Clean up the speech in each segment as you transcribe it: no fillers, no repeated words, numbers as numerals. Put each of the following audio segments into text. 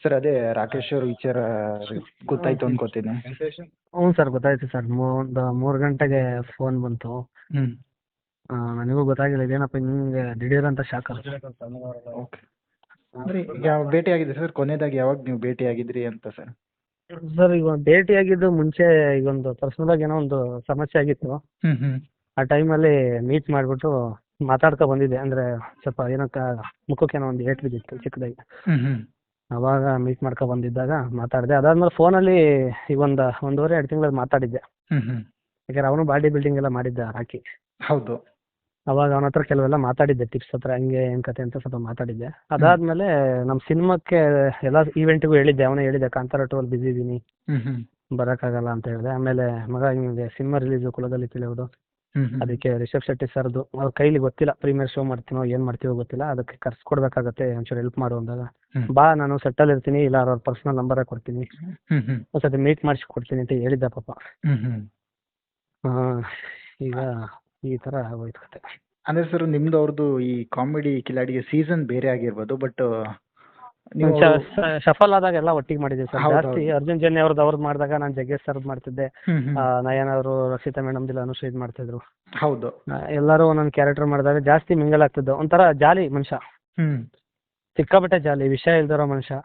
Sir ಅದೇ ರಾಕೇಶ್ ಅವ್ರ ವಿಚಾರ ಗೊತ್ತಾಯ್ತು ಅನ್ಕೋತೀನಿ. ಹ್ಞೂ ಸರ್, ಗೊತ್ತಾಯ್ತು ಸರ್. ಒಂದು 3 ಗಂಟೆಗೆ ಫೋನ್ ಬಂತು. ಹ್ಮ್ ನನಗೂ ಗೊತ್ತಾಗಿಲ್ಲ ಇದೇನಪ್ಪ ಹಿಂಗೆ ದಿಢೀರ್ ಅಂತ ಶಾಕ್. ಓಕೆ. ಅಂದ್ರೆ ಯಾವ ಭೇಟಿ ಆಗಿದ್ರಿ ಸರ್? ಕೊನೆಯದಾಗಿ ಯಾವಾಗ ನೀವು ಭೇಟಿ ಆಗಿದ್ರಿ ಅಂತ ಸರ್? ಸರ್ ಈಗ ಭೇಟಿಯಾಗಿದ್ದು ಮುಂಚೆ ಈಗ ಒಂದು ಪರ್ಸನಲ್ ಆಗಿ ಏನೋ ಒಂದು ಸಮಸ್ಯೆ ಆಗಿತ್ತು. ಆ ಟೈಮಲ್ಲಿ ಮೀಟ್ ಮಾಡಿಬಿಟ್ಟು ಮಾತಾಡ್ಕೊ ಬಂದಿದ್ದೆ. ಅಂದರೆ ಸ್ವಲ್ಪ ಏನಕ್ಕ ಮುಖಕ್ಕೇನೋ ಒಂದು ಏಟ್ ಬಿದ್ದಿತ್ತು ಚಿಕ್ಕದಾಗಿ. ಅವಾಗ ಮೀಟ್ ಮಾಡ್ಕೊ ಬಂದಿದ್ದಾಗ ಮಾತಾಡಿದೆ. ಅದಾದ್ಮೇಲೆ ಫೋನಲ್ಲಿ ಈಗ ಒಂದು 1.5-2 ತಿಂಗಳಲ್ಲಿ ಮಾತಾಡಿದ್ದೆ. ಯಾಕಂದ್ರೆ ಅವನು ಬಾಡಿ ಬಿಲ್ಡಿಂಗ್ ಎಲ್ಲ ಮಾಡಿದ್ದ ರಾಕಿ. ಹೌದು. ಅವಾಗ ಅವನ ಹತ್ರ ಕೆಲವೆಲ್ಲ ಮಾತಾಡಿದ್ದೆ, ಟಿಪ್ಸ್ ಹತ್ರ ಹಂಗೆ ಏನು ಕತೆ ಅಂತ ಸ್ವಲ್ಪ ಮಾತಾಡಿದ್ದೆ. ಅದಾದ್ಮೇಲೆ ನಮ್ಮ ಸಿನಿಮಾಕ್ಕೆ ಎಲ್ಲ ಈವೆಂಟ್ಗೂ ಹೇಳಿದ್ದೆ. ಅವನೇ ಹೇಳಿದ್ದೆ ಕಾಂತಾರ 2 ಬಿಸಿ ಇದ್ದೀನಿ, ಬರೋಕ್ಕಾಗಲ್ಲ ಅಂತ ಹೇಳಿದೆ. ಆಮೇಲೆ ಮಗ ಹಿಂಗೆ ಸಿನಿಮಾ ರಿಲೀಸು ಕುಲದಲ್ಲಿ ತಿಳಿಯೋದು, ಅದಕ್ಕೆ ರಿಷಬ್ ಶೆಟ್ಟಿ ಸರ್ದು ಅವ್ರ ಕೈಲಿ ಗೊತ್ತಿಲ್ಲ, ಪ್ರೀಮಿಯರ್ ಶೋ ಮಾಡ್ತೀನೋ ಏನು ಮಾಡ್ತೀವೋ ಗೊತ್ತಿಲ್ಲ, ಅದಕ್ಕೆ ಕರ್ಸ್ಕೊಡ್ಬೇಕಾಗತ್ತೆ, ಒಂಚೂರು ಹೆಲ್ಪ್ ಮಾಡು ಅಂದಾಗ ಬಾ ನಾನು ಸೆಟ್ಟಲ್ಲಿ ಇರ್ತೀನಿ, ಇಲ್ಲ ಅವ್ರ ಪರ್ಸನಲ್ ನಂಬರೇ ಕೊಡ್ತೀನಿ, ಒಂದ್ಸತಿ ಮೀಟ್ ಮಾಡಿಸಿ ಕೊಡ್ತೀನಿ ಅಂತ ಹೇಳಿದ್ದ ಪಾಪ. ಈಗ ಈ ಥರ ಆಗೋಯ್ತು ಕತೆ. ಅಂದ್ರೆ ಸರ್ ನಿಮ್ದು ಅವ್ರದ್ದು ಈ ಕಾಮಿಡಿ ಕಿಲಾಡಿಗೆ ಸೀಸನ್ ಬೇರೆ ಆಗಿರ್ಬೋದು, ಬಟ್ ನೀವು ಶಫಲ್ ಆದಾಗ ಎಲ್ಲ ಒಟ್ಟಿಗೆ ಮಾಡಿದ್ದೀವಿ ಸರ್. ಹೌದು, ಜಾಸ್ತಿ ಅರ್ಜುನ್ ಜನ್ಯ ಅವ್ರದ್ದು ಮಾಡಿದಾಗ ನಾನು ಜಗ್ಗೇಶ್ ಸರ್ದ್ ಮಾಡ್ತಿದ್ದೆ, ನಯನ್ ಅವರು, ರಕ್ಷಿತಾ ಮೇಡಮ್ದಿಲ್ಲ ಅನುಶ್ರೀ ಇದು ಮಾಡ್ತಿದ್ರು. ಹೌದು, ಎಲ್ಲರೂ ಒಂದೊಂದು ಕ್ಯಾರೆಕ್ಟರ್ ಮಾಡಿದಾಗ ಜಾಸ್ತಿ ಮಿಂಗಲ್ ಆಗ್ತಿದ್ದು. ಒಂಥರ ಜಾಲಿ ಮನುಷ್ಯ, ಸಿಕ್ಕಾಪಟ್ಟೆ ಜಾಲಿ, ವಿಷಯ ಇಲ್ದಿರೋ ಮನುಷ್ಯ.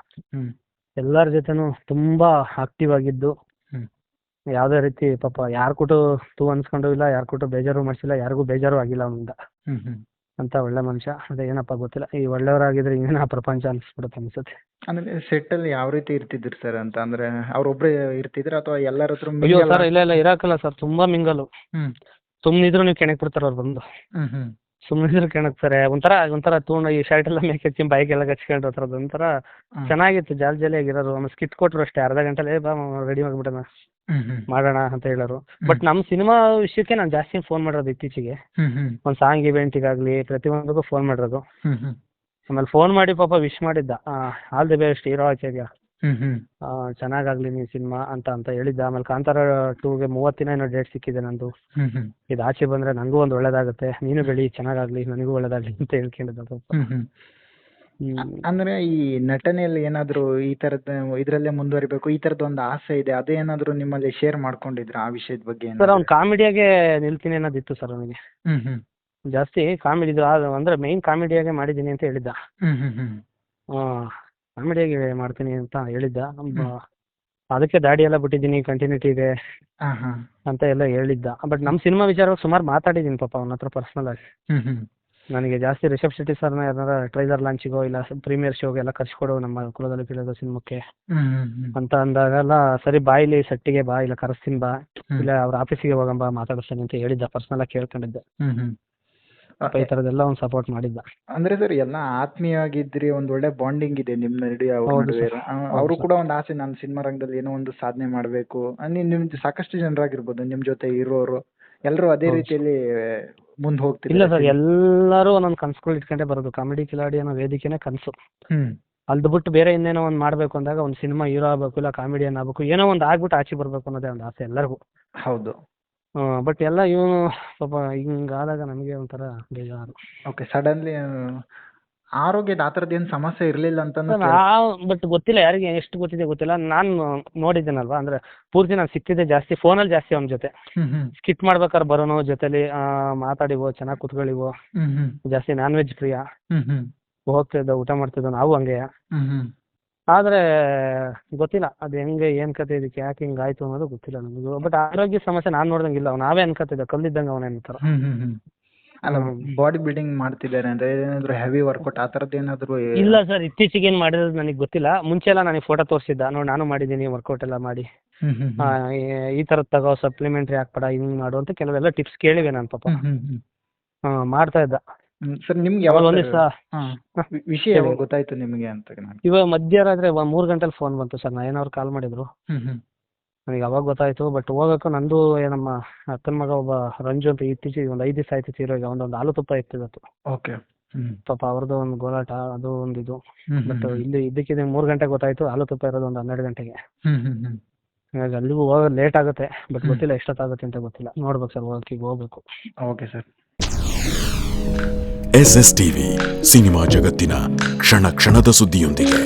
ಎಲ್ಲರ ಜೊತೆನೂ ತುಂಬಾ ಆಕ್ಟಿವ್ ಆಗಿದ್ದು, ಯಾವುದೇ ರೀತಿ ಪಾಪ ಯಾರ ಕೂಟು ತೂ ಅನ್ಸ್ಕೊಂಡು ಇಲ್ಲ, ಯಾರ ಕೂಟು ಬೇಜಾರು ಮಾಡಿಸಿಲ್ಲ, ಯಾರಿಗೂ ಬೇಜಾರು ಆಗಿಲ್ಲ ಅವನಿಂದ. ಅಂತ ಒಳ್ಳೆ ಮನುಷ್ಯ. ಅದೇ ಏನಪ್ಪ ಗೊತ್ತಿಲ್ಲ, ಈ ಒಳ್ಳೆಯವರಾಗಿದ್ರೆ ಇನ್ನೇನು ಪ್ರಪಂಚ ಅನ್ಸ್ಬಿಡುತ್ತೆ ಅನ್ಸುತ್ತೆ. ಅಂದ್ರೆ ಸೆಟ್ ಅಲ್ಲಿ ಯಾವ ರೀತಿ ಇರ್ತಿದ್ರಿ ಸರ್ ಅಂತ? ಅಂದ್ರೆ ಅವ್ರೊಬ್ರೇ ಇರ್ತಿದ್ರ ಅಥವಾ ಎಲ್ಲರ ಹತ್ರ? ಅಯ್ಯೋ ಸರ್, ಇಲ್ಲ ಇರಾಕಲ್ಲ ಸರ್, ತುಂಬಾ ಮಿಂಗಲು. ಸುಮ್ಮನಿದ್ರು ನೀವು ಕೆಣಕ್ ಬಿಡ್ತಾರ ಅವ್ರು ಬಂದು. ಸುಮ್ಮನಿದ್ರು ಕೆಣಕ್ತಾರೆ. ಒಂಥರ ತೂಣ ಈ ಶರ್ಟ್ ಎಲ್ಲ ಮೇಕ್ ಹಚ್ಚಿ ಬೈಕೆಲ್ಲ ಹಚ್ಕೊಂಡು ಹೋಗ್ತಾರದು. ಒಂಥರ ಚೆನ್ನಾಗಿತ್ತು, ಜಾಲಿಯಾಗಿರೋರು. ಆಮೇಲೆ ಸ್ಕಿಟ್ ಕೊಟ್ರು ಅಷ್ಟೇ, ಅರ್ಧ ಗಂಟೆಲೆ ಬಾ ರೆಡಿ ಮಾಡ್ಬಿಟ್ಟಣ ಮಾಡೋಣ ಅಂತ ಹೇಳೋರು. ಬಟ್ ನಮ್ಮ ಸಿನಿಮಾ ವಿಷಯಕ್ಕೆ ನಾನು ಜಾಸ್ತಿ ಫೋನ್ ಮಾಡೋದು ಇತ್ತೀಚೆಗೆ. ಒಂದು ಸಾಂಗ್ ಇವೆಂಟಿಗಾಗ್ಲಿ ಪ್ರತಿಯೊಂದಕ್ಕೂ ಫೋನ್ ಮಾಡಿರೋದು. ಆಮೇಲೆ ಫೋನ್ ಮಾಡಿ ಪಾಪ ವಿಶ್ ಮಾಡಿದ್ದ, ಆಲ್ ದಿ ಬೆಸ್ಟ್ ಹೀರೋ ಆಚಾರ್ಯ, ಚೆನ್ನಾಗಾಗ್ಲಿ ನೀವು ಸಿನಿಮಾ ಅಂತ ಹೇಳಿದ್ದ. ಆಮೇಲೆ ಕಾಂತಾರ 2ಗೆ 30 ದಿನ ಏನೋ ಡೇಟ್ ಸಿಕ್ಕಿದೆ ನಂದು, ಇದು ಆಚೆ ಬಂದ್ರೆ ನನಗೂ ಒಂದು ಒಳ್ಳೇದಾಗುತ್ತೆ, ನೀನು ಬೆಳಿ, ಚೆನ್ನಾಗಾಗ್ಲಿ, ನನಗೂ ಒಳ್ಳೇದಾಗ್ಲಿ ಅಂತ ಹೇಳ್ಕೊಂಡಿದ್ದ. ಅಂದ್ರೆ ಈ ನಟನೆಯಲ್ಲಿ ಏನಾದ್ರು ಈ ತರದ ಇದ್ರಲ್ಲೇ ಮುಂದುವರಿಬೇಕು, ಈ ತರದ ಒಂದು ಆಸೆ ಇದೆ, ಅದೇನಾದ್ರು ನಿಮ್ಮಲ್ಲಿ ಶೇರ್ ಮಾಡ್ಕೊಂಡಿದ್ರ ಆ ವಿಷಯದ ಬಗ್ಗೆ? ಸರ್ ಅವ್ನು ಕಾಮಿಡಿಯಾಗೆ ನಿಲ್ತೀನಿ ಅನ್ನೋದಿತ್ತು ಸರ್ ಅವನಿಗೆ. ಜಾಸ್ತಿ ಕಾಮಿಡಿ ಅಂದ್ರೆ ಮೈನ್ ಕಾಮಿಡಿಯಾಗೆ ಮಾಡಿದ್ದೀನಿ ಅಂತ ಹೇಳಿದ್ದ. ಕಾಮಿಡಿಯಾಗಿ ಮಾಡ್ತೀನಿ ಅಂತ ಹೇಳಿದ್ದ. ಅದಕ್ಕೆ ದಾಡಿ ಎಲ್ಲ ಬಿಟ್ಟಿದ್ದೀನಿ, ಕಂಟಿನ್ಯೂಟಿ ಇದೆ ಅಂತ ಎಲ್ಲ ಹೇಳಿದ್ದ. ಬಟ್ ನಮ್ಮ ಸಿನಿಮಾ ವಿಚಾರವಾಗಿ ಸುಮಾರು ಮಾತಾಡಿದ್ದೀನಿ ಪಾಪ ಅವನ ಹತ್ರ ಪರ್ಸನಲ್ ಆಗಿ. ನನಗೆ ಜಾಸ್ತಿ ರಿಷಬ್ ಶೆಟ್ಟಿ ಸರ್ನ ಯಾರು ಟ್ರೈಲರ್ ಲಾಂಚಿಗೋ ಇಲ್ಲ ಪ್ರೀಮಿಯರ್ ಶೋಗೆ ಎಲ್ಲ ಕರ್ಸ್ಕೊಡು ನಮ್ಮ ಕುಲದಲ್ಲಿ ತಿಳಿಯೋದು ಸಿನಿಮಾಕ್ಕೆ ಅಂತ ಅಂದಾಗೆಲ್ಲ, ಸರಿ ಬಾ ಇಲ್ಲಿ ಸೆಟ್ಟಿಗೆ ಬಾ, ಇಲ್ಲ ಕರೆಸ್ತೀನಿ ಬಾ, ಇಲ್ಲ ಅವ್ರ ಆಫೀಸಿಗೆ ಹೋಗಂಬ ಮಾತಾಡಿಸ್ತೀನಿ ಅಂತ ಹೇಳಿದ್ದ. ಪರ್ಸನಲ್ ಆಗಿ ಕೇಳ್ಕೊಂಡಿದ್ದೆ. ಈ ತರದೆಲ್ಲ ಒಂದು ಸಪೋರ್ಟ್ ಮಾಡಿದ್ದ. ಅಂದ್ರೆ ಸರ್ ಎಲ್ಲ ಆತ್ಮೀಯವಾಗಿದ್ರಿ, ಒಂದ್ ಒಳ್ಳೆ ಬಾಂಡಿಂಗ್ ಇದೆ ನಿಮ್ ನಡುವೆ. ಅವರು ಕೂಡ ಒಂದು ಆಸೆ, ನಾನು ಸಿನಿಮಾ ರಂಗದಲ್ಲಿ ಏನೋ ಒಂದು ಸಾಧನೆ ಮಾಡ್ಬೇಕು. ನಿಮ್ದು ಸಾಕಷ್ಟು ಜನರಾಗಿರ್ಬೋದು ನಿಮ್ ಜೊತೆ ಇರೋರು, ಎಲ್ಲರೂ ಅದೇ ರೀತಿಯಲ್ಲಿ ಮುಂದೆ ಹೋಗ್ತಿಲ್ಲ? ಇಲ್ಲ ಸರ್, ಎಲ್ಲರೂ ಒಂದೊಂದು ಕನ್ಸುಗಳು ಇಟ್ಕೊಂಡೇ ಬರೋದು. ಕಾಮಿಡಿ ಕಿಲಾಡಿ ಅನ್ನೋ ವೇದಿಕೆನೇ ಕನಸು. ಅಲ್ದು ಬಿಟ್ಟು ಬೇರೆ ಇನ್ನೇನೋ ಒಂದು ಮಾಡ್ಬೇಕು ಅಂದಾಗ ಒಂದು ಸಿನಿಮಾ ಹೀರೋ ಆಗ್ಬೇಕು, ಇಲ್ಲ ಕಾಮಿಡಿಯನ್ ಆಗ್ಬೇಕು, ಏನೋ ಒಂದು ಆಗ್ಬಿಟ್ಟು ಆಚೆ ಬರ್ಬೇಕು ಅನ್ನೋದೇ ಒಂದು ಆಸೆ ಎಲ್ಲರಿಗೂ. ಹೌದು. ಬಟ್ ಎಲ್ಲ ಇವನು ಪಾಪ ಹಿಂಗಾದಾಗ ನಮಗೆ ಒಂಥರ ಬೇಜಾರು. ಓಕೆ. ಸಡನ್ಲಿ ಆರೋಗ್ಯದ ಆ ಥರದ್ದು ಏನು ಸಮಸ್ಯೆ ಇರಲಿಲ್ಲ ಅಂತ? ಬಟ್ ಗೊತ್ತಿಲ್ಲ ಯಾರಿಗೆ ಎಷ್ಟು ಗೊತ್ತಿದೆ ಗೊತ್ತಿಲ್ಲ. ನಾನು ನೋಡಿದ್ದೇನಲ್ವಾ, ಅಂದ್ರೆ ಪೂರ್ತಿ ನಾನು ಸಿಕ್ತಿದ್ದೆ ಜಾಸ್ತಿ ಫೋನಲ್ಲಿ, ಜಾಸ್ತಿ ಅವನ ಜೊತೆ ಸ್ಕಿಟ್ ಮಾಡ್ಬೇಕಾದ್ರೆ ಬರೋನು, ಜೊತೆಲಿ ಮಾತಾಡಿವೋ, ಚೆನ್ನಾಗಿ ಕುತ್ಗಳಿವೋ, ಜಾಸ್ತಿ ನಾನ್ ವೆಜ್ ಪ್ರಿಯ, ಹೋಗ್ತಿದ್ದ, ಊಟ ಮಾಡ್ತಿದ್ದ, ನಾವು ಹಂಗೆ. ಆದ್ರೆ ಗೊತ್ತಿಲ್ಲ ಅದು ಹೆಂಗೆ ಏನ್ ಕತೆ, ಇದಕ್ಕೆ ಯಾಕೆ ಹಿಂಗಾಯ್ತು ಅನ್ನೋದು ಗೊತ್ತಿಲ್ಲ ನಮಗೂ. ಬಟ್ ಆರೋಗ್ಯ ಸಮಸ್ಯೆ ನಾನು ನೋಡ್ದಂಗಿಲ್ಲ, ನಾವೇ ಅನ್ಕೋತಿದ್ದ ಕಲ್ಲಿದ್ದಂಗೆ ಅವನೇನಂತಾರ. ಅಲ್ಲ, ಬಾಡಿ ಬಿಲ್ಡಿಂಗ್ ಮಾಡ್ತಿದ್ದಾರೆ ಅಂದ್ರೆ ಏನಾದ್ರು ಹೆವಿ ವರ್ಕೌಟ್ ಆ ಥರದ್ದು ಏನಾದ್ರು? ಇಲ್ಲ ಸರ್, ಇತ್ತೀಚೆಗೆ ಏನು ಮಾಡಿರೋದು ನನಗೆ ಗೊತ್ತಿಲ್ಲ. ಮುಂಚೆ ಎಲ್ಲ ನನಗೆ ಫೋಟೋ ತೋರಿಸಿದ್ದ, ನೋಡಿ ನಾನು ಮಾಡಿದ್ದೀನಿ ವರ್ಕೌಟ್ ಎಲ್ಲ ಮಾಡಿ, ಈ ಥರದ್ದು ತಗೋ, ಸಪ್ಲಿಮೆಂಟ್ರಿ ಹಾಕ್ಬೇಡ, ಹಿಂಗ್ ಮಾಡು ಅಂತ ಕೆಲವೆಲ್ಲ ಟಿಪ್ಸ್ ಕೇಳಿವೆ ನಾನು ಪಾಪ. ಮಾಡ್ತಾ ಇದ್ದ. ಸರ್ ನಿಮ್ಗೆ ಯಾವಾಗ ಒಂದ್ ದಿವಸ ವಿಷಯ ಯಾವಾಗ ಗೊತ್ತಾಯ್ತು ನಿಮಗೆ ಅಂತ? ಇವಾಗ ಮಧ್ಯರಾತ್ರಿ 3 ಗಂಟೆಲಿ ಫೋನ್ ಬಂತು ಸರ್, ನಯನವ್ರು ಕಾಲ್ ಮಾಡಿದ್ರು. ನನಗೆ ಅವಾಗ ಗೊತ್ತಾಯ್ತು. ಬಟ್ ಹೋಗಕ್ಕೂ ನಂದು ನಮ್ಮ ಅಕ್ಕನ ಮಗ ಒಬ್ಬ ರಂಜು ಅಂತ ಇತ್ತೀಚೆಗೆ ಒಂದು 5 ದಿವಸ ಆಯ್ತು ತೀರೋಗಿ. ಅವನೊಂದು ಹಾಲು ತುಪ್ಪ ಇರ್ತಿತ್ತು ಪಾಪ, ಅವ್ರದ್ದು ಒಂದು ಗೋಲಾಟ, ಅದು ಒಂದು ಇದು. ಬಟ್ ಇಲ್ಲಿ ಇದ್ದಕ್ಕಿದ್ದ 3 ಗಂಟೆಗೆ ಗೊತ್ತಾಯ್ತು, ಹಾಲು ತುಪ್ಪ ಇರೋದು ಒಂದು 12 ಗಂಟೆಗೆ. ಹಾಗಾಗಿ ಅಲ್ಲಿಗೂ ಹೋಗೋದು ಲೇಟ್ ಆಗುತ್ತೆ. ಬಟ್ ಗೊತ್ತಿಲ್ಲ ಎಷ್ಟೊತ್ತಾಗುತ್ತೆ ಅಂತ ಗೊತ್ತಿಲ್ಲ, ನೋಡ್ಬೇಕು ಸರ್, ಹೋಗ್ಬೇಕು. Okay sir. SS TV, cinema ಜಗತ್ತಿನ ಕ್ಷಣ ಕ್ಷಣದ ಸುದ್ದಿಯೊಂದಿಗೆ.